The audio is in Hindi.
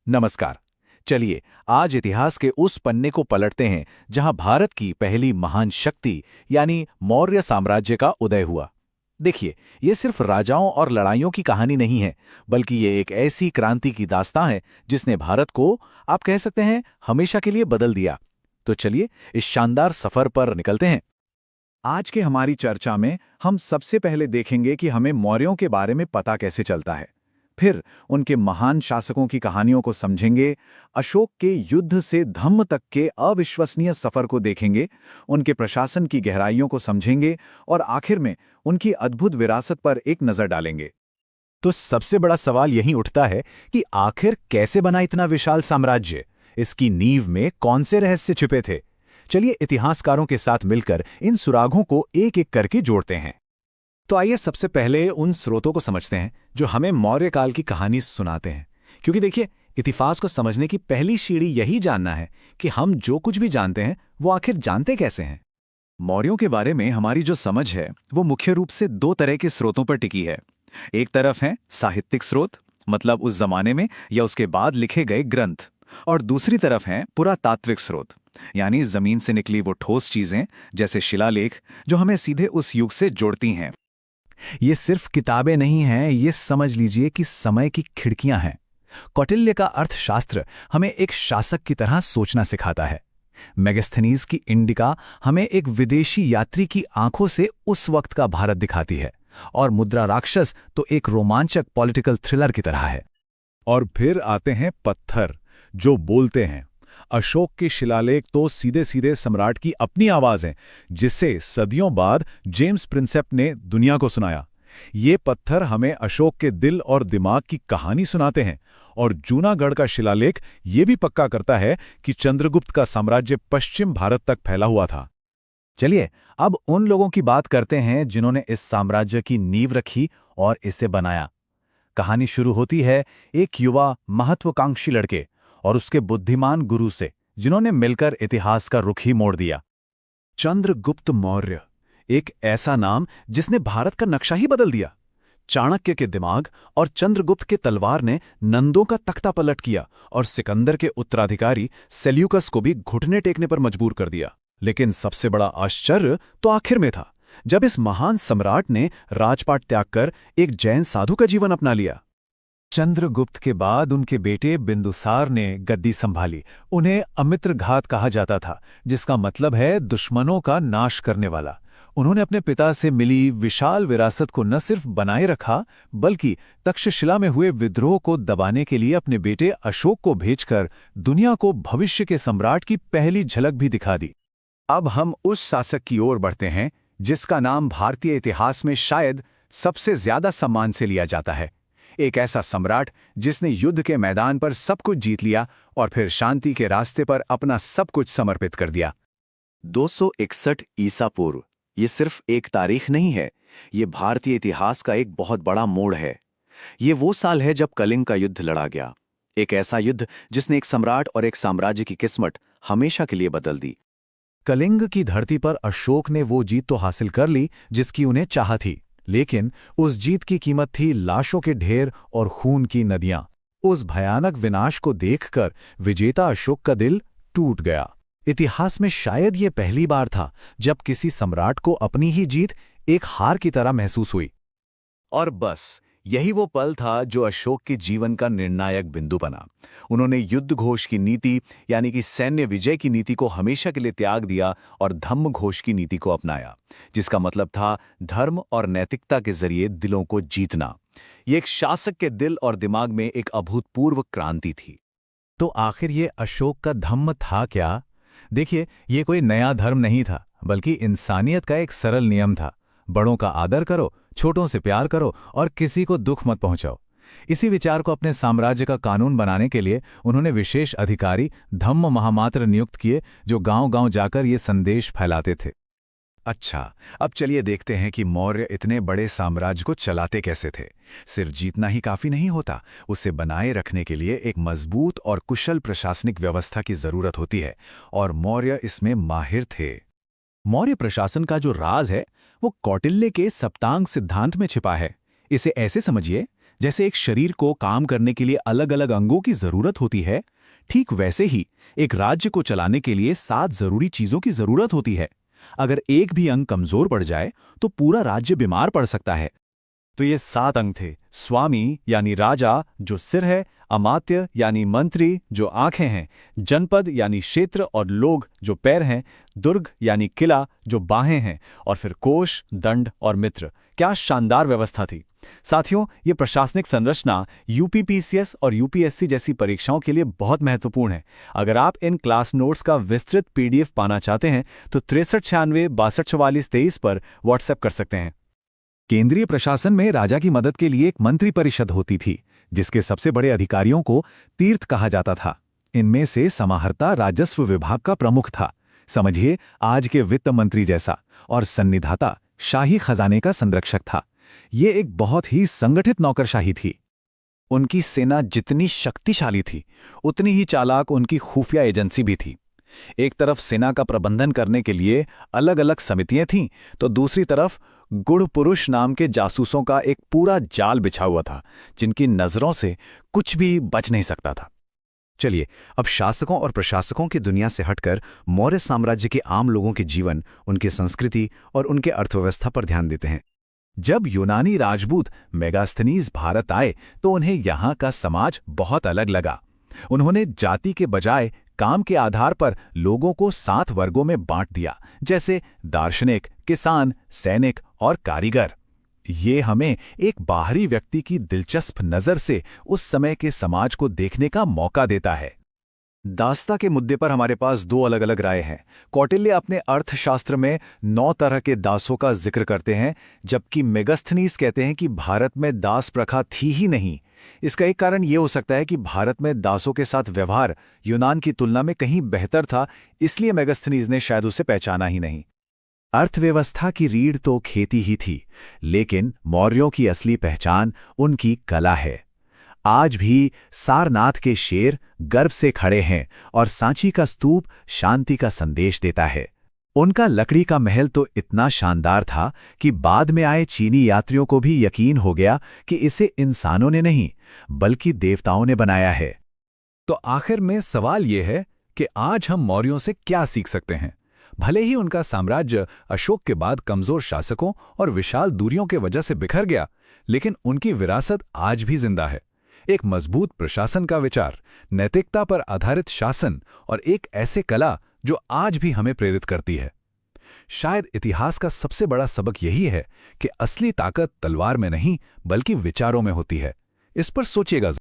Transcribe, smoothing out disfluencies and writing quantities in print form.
नमस्कार। चलिए आज इतिहास के उस पन्ने को पलटते हैं जहां भारत की पहली महान शक्ति यानी मौर्य साम्राज्य का उदय हुआ। देखिए, ये सिर्फ राजाओं और लड़ाइयों की कहानी नहीं है, बल्कि ये एक ऐसी क्रांति की दास्तां है जिसने भारत को, आप कह सकते हैं, हमेशा के लिए बदल दिया। तो चलिए इस शानदार सफर पर निकलते हैं। आज के हमारी चर्चा में हम सबसे पहले देखेंगे कि हमें मौर्यों के बारे में पता कैसे चलता है। फिर उनके महान शासकों की कहानियों को समझेंगे, अशोक के युद्ध से धम्म तक के अविश्वसनीय सफर को देखेंगे, उनके प्रशासन की गहराइयों को समझेंगे और आखिर में उनकी अद्भुत विरासत पर एक नजर डालेंगे। तो सबसे बड़ा सवाल यही उठता है कि आखिर कैसे बना इतना विशाल साम्राज्य? इसकी नींव में कौन से रहस्य छिपे थे? चलिए इतिहासकारों के साथ मिलकर इन सुरागों को एक एक करके जोड़ते हैं। तो आइए सबसे पहले उन स्रोतों को समझते हैं जो हमें मौर्य काल की कहानी सुनाते हैं। क्योंकि देखिए, इतिहास को समझने की पहली सीढ़ी यही जानना है कि हम जो कुछ भी जानते हैं वो आखिर जानते कैसे हैं। मौर्यों के बारे में हमारी जो समझ है वो मुख्य रूप से दो तरह के स्रोतों पर टिकी है। एक तरफ है साहित्यिक स्रोत, मतलब उस जमाने में या उसके बाद लिखे गए ग्रंथ, और दूसरी तरफ है पुरातात्विक स्रोत, यानी जमीन से निकली वो ठोस चीजें जैसे शिलालेख जो हमें सीधे उस युग से जोड़ती हैं। ये सिर्फ किताबें नहीं हैं, ये समझ लीजिए कि समय की खिड़कियां हैं। कौटिल्य का अर्थशास्त्र हमें एक शासक की तरह सोचना सिखाता है। मेगास्थनीज की इंडिका हमें एक विदेशी यात्री की आंखों से उस वक्त का भारत दिखाती है, और मुद्रा राक्षस तो एक रोमांचक पॉलिटिकल थ्रिलर की तरह है। और फिर आते हैं पत्थर जो बोलते हैं। अशोक के शिलालेख तो सीधे सीधे सम्राट की अपनी आवाज है, जिसे सदियों बाद जेम्स प्रिंसेप ने दुनिया को सुनाया। ये पत्थर हमें अशोक के दिल और दिमाग की कहानी सुनाते हैं, और जूनागढ़ का शिलालेख ये भी पक्का करता है कि चंद्रगुप्त का साम्राज्य पश्चिम भारत तक फैला हुआ था। चलिए अब उन लोगों की बात करते हैं जिन्होंने इस साम्राज्य की नींव रखी और इसे बनाया। कहानी शुरू होती है एक युवा महत्वाकांक्षी लड़के और उसके बुद्धिमान गुरु से, जिन्होंने मिलकर इतिहास का रुख ही मोड़ दिया। चंद्रगुप्त मौर्य, एक ऐसा नाम जिसने भारत का नक्शा ही बदल दिया। चाणक्य के दिमाग और चंद्रगुप्त के तलवार ने नंदों का तख्ता पलट किया और सिकंदर के उत्तराधिकारी सेल्यूकस को भी घुटने टेकने पर मजबूर कर दिया। लेकिन सबसे बड़ा आश्चर्य तो आखिर में था, जब इस महान सम्राट ने राजपाट त्याग कर एक जैन साधु का जीवन अपना लिया। चंद्रगुप्त के बाद उनके बेटे बिंदुसार ने गद्दी संभाली। उन्हें अमित्रघात कहा जाता था, जिसका मतलब है दुश्मनों का नाश करने वाला। उन्होंने अपने पिता से मिली विशाल विरासत को न सिर्फ बनाए रखा, बल्कि तक्षशिला में हुए विद्रोह को दबाने के लिए अपने बेटे अशोक को भेजकर दुनिया को भविष्य के सम्राट की पहली झलक भी दिखा दी। अब हम उस शासक की ओर बढ़ते हैं जिसका नाम भारतीय इतिहास में शायद सबसे ज्यादा सम्मान से लिया जाता है। एक ऐसा सम्राट जिसने युद्ध के मैदान पर सब कुछ जीत लिया और फिर शांति के रास्ते पर अपना सब कुछ समर्पित कर दिया। 261 ईसा पूर्व, ये सिर्फ एक तारीख नहीं है, ये भारतीय इतिहास का एक बहुत बड़ा मोड़ है। ये वो साल है जब कलिंग का युद्ध लड़ा गया, एक ऐसा युद्ध जिसने एक सम्राट और एक साम्राज्य की किस्मत हमेशा के लिए बदल दी। कलिंग की धरती पर अशोक ने वो जीत तो हासिल कर ली जिसकी उन्हें चाह थी, लेकिन उस जीत की कीमत थी लाशों के ढेर और खून की नदियां। उस भयानक विनाश को देखकर विजेता अशोक का दिल टूट गया। इतिहास में शायद ये पहली बार था जब किसी सम्राट को अपनी ही जीत एक हार की तरह महसूस हुई। और बस यही वो पल था जो अशोक के जीवन का निर्णायक बिंदु बना। उन्होंने युद्ध घोष की नीति, यानी कि सैन्य विजय की नीति को हमेशा के लिए त्याग दिया और धम्म घोष की नीति को अपनाया, जिसका मतलब था धर्म और नैतिकता के जरिए दिलों को जीतना। ये एक शासक के दिल और दिमाग में एक अभूतपूर्व क्रांति थी। तो आखिर ये अशोक का धम्म था क्या? देखिए, ये कोई नया धर्म नहीं था, बल्कि इंसानियत का एक सरल नियम था। बड़ों का आदर करो, छोटों से प्यार करो और किसी को दुख मत पहुंचाओ। इसी विचार को अपने साम्राज्य का कानून बनाने के लिए उन्होंने विशेष अधिकारी धम्म महामात्र नियुक्त किए, जो गांव-गांव जाकर ये संदेश फैलाते थे। अच्छा, अब चलिए देखते हैं कि मौर्य इतने बड़े साम्राज्य को चलाते कैसे थे। सिर्फ जीतना ही काफी नहीं होता, उसे बनाए रखने के लिए एक मजबूत और कुशल प्रशासनिक व्यवस्था की जरूरत होती है, और मौर्य इसमें माहिर थे। मौर्य प्रशासन का जो राज है वो कौटिल्य के सप्तांग सिद्धांत में छिपा है। इसे ऐसे समझिए, जैसे एक शरीर को काम करने के लिए अलग अलग अंगों की जरूरत होती है, ठीक वैसे ही एक राज्य को चलाने के लिए 7 जरूरी चीजों की जरूरत होती है। अगर एक भी अंग कमजोर पड़ जाए तो पूरा राज्य बीमार पड़ सकता है। तो ये 7 अंग थे। स्वामी यानी राजा जो सिर है, अमात्य यानी मंत्री जो आंखें हैं, जनपद यानी क्षेत्र और लोग जो पैर हैं, दुर्ग यानी किला जो बाहें हैं, और फिर कोष, दंड और मित्र। क्या शानदार व्यवस्था थी। साथियों, ये प्रशासनिक संरचना यूपीपीसीएस और यूपीएससी जैसी परीक्षाओं के लिए बहुत महत्वपूर्ण है। अगर आप इन क्लास नोट्स का विस्तृत पीडीएफ पाना चाहते हैं तो 6396 624423 पर व्हाट्सएप कर सकते हैं। केंद्रीय प्रशासन में राजा की मदद के लिए एक मंत्री परिषद होती थी, जिसके सबसे बड़े अधिकारियों को तीर्थ कहा जाता था। इनमें से समाहर्ता राजस्व विभाग का प्रमुख था, समझिए आज के वित्त मंत्री जैसा, और सन्निधाता शाही खजाने का संरक्षक था। ये एक बहुत ही संगठित नौकरशाही थी। उनकी सेना जितनी शक्तिशाली थी, उतनी ही चालाक उनकी खुफिया एजेंसी भी थी। एक तरफ सेना का प्रबंधन करने के लिए अलग अलग समितियां थीं, तो दूसरी तरफ गुड़ पुरुष नाम के जासूसों का एक पूरा जाल बिछा हुआ था, जिनकी नजरों से कुछ भी बच नहीं सकता था। चलिए अब शासकों और प्रशासकों की दुनिया से हटकर मौर्य साम्राज्य के आम लोगों के जीवन, उनकी संस्कृति और उनके अर्थव्यवस्था पर ध्यान देते हैं। जब यूनानी राजपूत मेगास्थनीज भारत आए तो उन्हें यहाँ का समाज बहुत अलग लगा। उन्होंने जाति के बजाय काम के आधार पर लोगों को 7 वर्गों में बांट दिया, जैसे दार्शनिक, किसान, सैनिक और कारीगर। ये हमें एक बाहरी व्यक्ति की दिलचस्प नज़र से उस समय के समाज को देखने का मौका देता है। दासता के मुद्दे पर हमारे पास 2 अलग अलग राय हैं। कौटिल्य अपने अर्थशास्त्र में 9 तरह के दासों का जिक्र करते हैं, जबकि मेगास्थनीज कहते हैं कि भारत में दास प्रथा थी ही नहीं। इसका एक कारण यह हो सकता है कि भारत में दासों के साथ व्यवहार यूनान की तुलना में कहीं बेहतर था, इसलिए मेगास्थनीज ने शायद उसे पहचाना ही नहीं। अर्थव्यवस्था की रीढ़ तो खेती ही थी, लेकिन मौर्यों की असली पहचान उनकी कला है। आज भी सारनाथ के शेर गर्व से खड़े हैं और सांची का स्तूप शांति का संदेश देता है। उनका लकड़ी का महल तो इतना शानदार था कि बाद में आए चीनी यात्रियों को भी यकीन हो गया कि इसे इंसानों ने नहीं बल्कि देवताओं ने बनाया है। तो आखिर में सवाल यह है कि आज हम मौर्यों से क्या सीख सकते हैं। भले ही उनका साम्राज्य अशोक के बाद कमजोर शासकों और विशाल दूरियों के वजह से बिखर गया, लेकिन उनकी विरासत आज भी जिंदा है। एक मजबूत प्रशासन का विचार, नैतिकता पर आधारित शासन और एक ऐसे कला जो आज भी हमें प्रेरित करती है। शायद इतिहास का सबसे बड़ा सबक यही है कि असली ताकत तलवार में नहीं बल्कि विचारों में होती है। इस पर सोचिएगा।